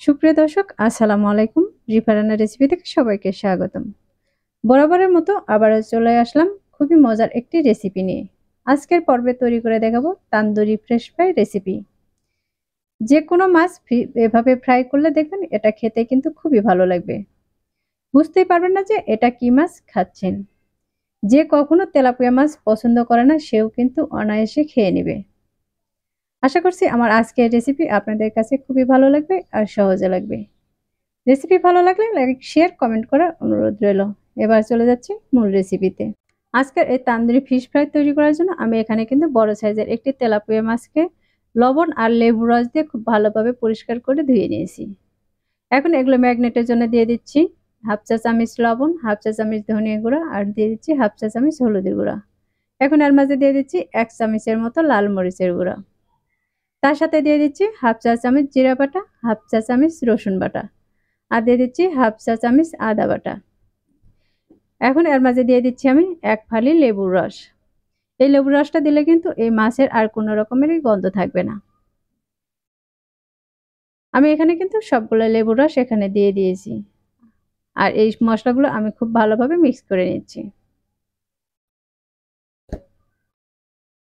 সুপ্রিয় দর্শক, আসসালামু আলাইকুম। রিফা রান্নার রেসিপি থেকে সবাইকে স্বাগতম। বরাবরের মতো আবারও চলে আসলাম খুবই মজার একটি রেসিপি নিয়ে। আজকের পর্বে তৈরি করে দেখাবো তান্দুরি ফ্রেশ ফ্রাই রেসিপি। যে কোনো মাছ এভাবে ফ্রাই করলে দেখবেন এটা খেতে কিন্তু খুবই ভালো লাগবে। বুঝতেই পারবেন না যে এটা কি মাছ খাচ্ছেন। যে কখনো তেলাপিয়া মাছ পছন্দ করে না সেও কিন্তু অনায়াসে খেয়ে নেবে। আশা করছি আমার আজকের রেসিপি আপনাদের কাছে খুবই ভালো লাগবে আর সহজে লাগবে। রেসিপি ভালো লাগলে লাইক শেয়ার কমেন্ট করার অনুরোধ রইল। এবার চলে যাচ্ছি মূল রেসিপিতে। আজকের এই তান্দুরি ফিশ ফ্রাই তৈরি করার জন্য আমি এখানে কিন্তু বড় সাইজের একটি তেলাপিয়া মাছকে লবণ আর লেবু রস দিয়ে খুব ভালোভাবে পরিষ্কার করে ধুয়ে নিয়েছি। এখন এগুলো ম্যাগনেটের জন্য দিয়ে দিচ্ছি হাফ চা চামচ লবণ, হাফ চা চামচ ধনিয়া গুঁড়া আর দিয়ে দিচ্ছি হাফ চা চামচ হলুদের গুঁড়া। এখন এর মাঝে দিয়ে দিচ্ছি 1 চামচের মতো লাল মরিচের গুঁড়া। তার সাথে দিয়ে দিচ্ছি হাফ চা চামচ জিরা বাটা, হাফ চা চামচ রসুন বাটা আর দিয়ে দিচ্ছি হাফ চা চামচ আদা বাটা। এখন এর মাঝে দিয়ে দিচ্ছি আমি 1 ফালি লেবুর রস। এই লেবুর রসটা দিলে কিন্তু এই মাছের আর কোনো রকমেরই গন্ধ থাকবে না। আমি এখানে কিন্তু সবগুলো লেবুর রস এখানে দিয়ে দিয়েছি। আর এই মশলাগুলো আমি খুব ভালোভাবে মিক্স করে নিচ্ছি।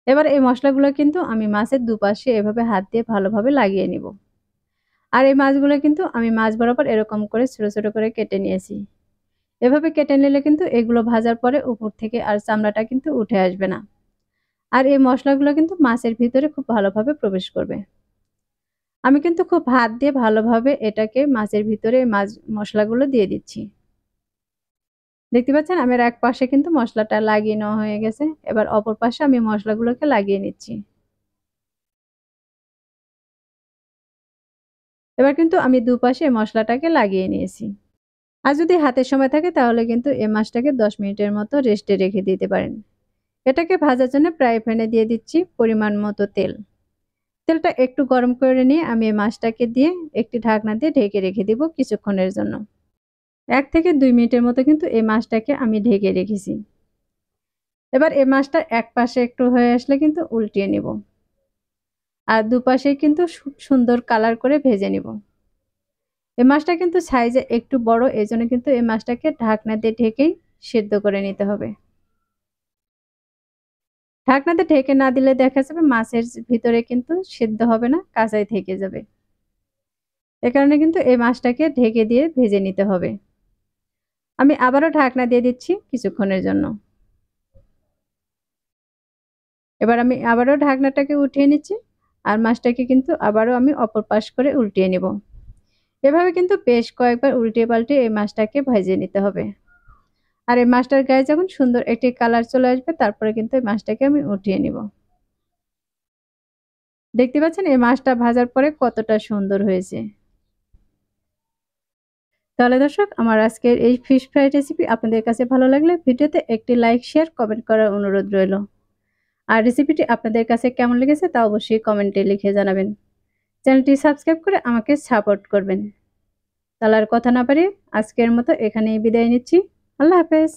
এবার এই মশলাগুলো কিন্তু আমি মাছের দুপাশে এভাবে হাত দিয়ে ভালোভাবে লাগিয়ে নিব। আর এই মাছগুলো কিন্তু আমি মাছ বরাবর এরকম করে ছোট ছোট করে কেটে নিয়েছি। এভাবে কেটে নিলে কিন্তু এগুলো ভাজার পরে উপর থেকে আর চামড়াটা কিন্তু উঠে আসবে না। আর এই মশলাগুলো কিন্তু মাছের ভিতরে খুব ভালোভাবে প্রবেশ করবে। আমি কিন্তু খুব হাত দিয়ে ভালোভাবে এটাকে মাছের ভিতরে মাছ মশলাগুলো দিয়ে দিচ্ছি। দেখতে পাচ্ছেন আমার এক পাশে কিন্তু মশলাটা লাগিয়ে নেওয়া হয়ে গেছে। এবার অপর পাশে আমি মশলাগুলোকে লাগিয়ে নিচ্ছি। এবার কিন্তু আমি দুপাশে মশলাটাকে লাগিয়ে নিয়েছি। আর যদি হাতে সময় থাকে তাহলে কিন্তু এই মাছটাকে 10 মিনিটের মতো রেস্টে রেখে দিতে পারেন। এটাকে ভাজার জন্য ফ্রাই প্যানে দিয়ে দিচ্ছি পরিমাণ মতো তেল। তেলটা একটু গরম করে নিয়ে আমি এই মাছটাকে দিয়ে একটি ঢাকনা দিয়ে ঢেকে রেখে দিব কিছুক্ষণের জন্য। 1 থেকে 2 মিনিটের মতো কিন্তু এই মাছটাকে আমি ঢেকে রেখেছি। এবার এই মাছটা এক পাশে একটু হয়ে আসলে কিন্তু উল্টিয়ে নিব। আর দুপাশেই কিন্তু খুব সুন্দর কালার করে ভেজে নিব। এই মাছটা কিন্তু সাইজে একটু বড়, এজন্য কিন্তু এই মাছটাকে ঢাকনা দিয়ে ঢেকেই সেদ্ধ করে নিতে হবে। ঢাকনাতে ঢেকে না দিলে দেখা যাবে মাছের ভিতরে কিন্তু সেদ্ধ হবে না, কাঁচাই থেকে যাবে। এ কারণে কিন্তু এই মাছটাকে ঢেকে দিয়ে ভেজে নিতে হবে। আমি আবারও ঢাকনা দিয়ে দিচ্ছি কিছুক্ষণের জন্য। এবার আমি আবারও ঢাকনাটাকে উঠিয়ে নিচ্ছি। আর মাছটাকে কিন্তু আবারও আমি অপর পাশ করে উল্টিয়ে নেব। এভাবে কিন্তু বেশ কয়েকবার উল্টে পাল্টে এই মাছটাকে ভেজে নিতে হবে। আর এই মাছটার গায়ে যখন সুন্দর একটি কালার চলে আসবে তারপরে কিন্তু এই মাছটাকে আমি উঠিয়ে নিব। দেখতে পাচ্ছেন এই মাছটা ভাজার পরে কতটা সুন্দর হয়েছে। তাহলে দর্শক, আমার আজকের এই ফিশ ফ্রাই রেসিপি আপনাদের কাছে ভালো লাগলে ভিডিওতে একটি লাইক শেয়ার কমেন্ট করার অনুরোধ রইল। আর রেসিপিটি আপনাদের কাছে কেমন লেগেছে তা অবশ্যই কমেন্টে লিখে জানাবেন। চ্যানেলটি সাবস্ক্রাইব করে আমাকে সাপোর্ট করবেন। তাহলে আর কথা না পারি আজকের মতো এখানেই বিদায় নিচ্ছি। আল্লাহ হাফেজ।